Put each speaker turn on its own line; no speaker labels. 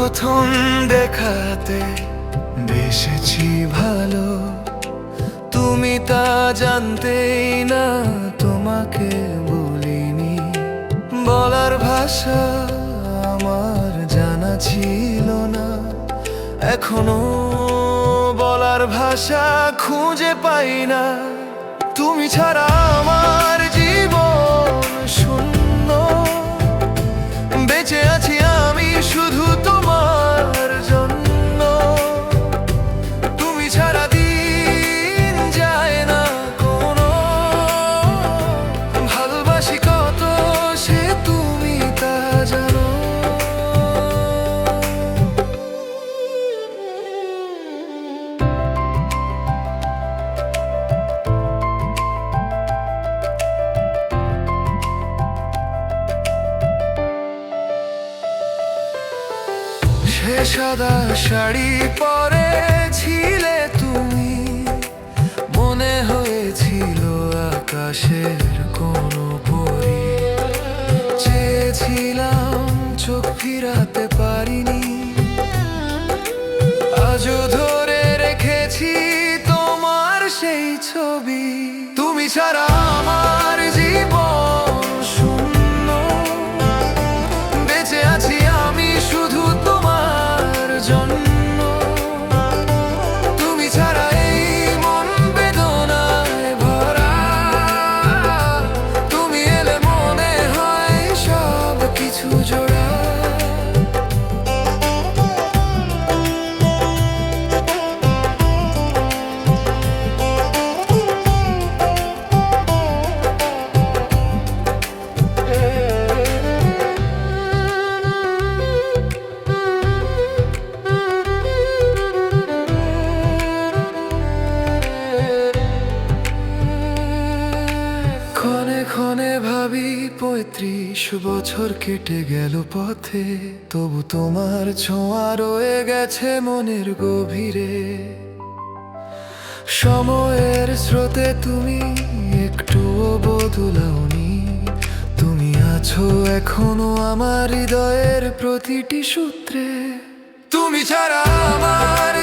প্রথম দেখাতে বেসেছি ভালো, তুমি তা জানতেই না, তোমাকে বলিনি। বলার ভাষা আমার জানা ছিল না, এখনো বলার ভাষা খুঁজে পাই না। তুমি ছাড়া আমার জীবন শূন্য, বেঁচে আছি আমি শুধু তোমার জন্য। তুমি ছাড়া দিন যায় না কোনো, ভালোবাসি কত সে তুমি তা জানো। সে সাদা শাড়ি পরেছিলে তুমি, মনে হয়েছিল আকাশের কোনো পরী। চেয়েছিলাম চোখ ফিরাতে পারিনি, আজও ধরে রেখেছি তোমার সেই ছবি। তুমি ছাড়া আমার জীবন শূন্য, বেঁচে আছি আমি শুধু তোমার জন্য। তুমি ছাড়া এই মন বেদনায় ভরা, তুমি এলে মনে হয় সব কিছু জোড়া। ক্ষণে ক্ষণে ভাবি ৩৫ বছর কেটে গেল পথে, তবু তোমার ছোঁয়া রয়ে গেছে মনের গভীরে। সময়ের স্রোতে তুমি একটুও বদলাওনি, তুমি আছো এখনো আমার হৃদয়ের প্রতিটি সূত্রে। তুমি ছাড়া আমার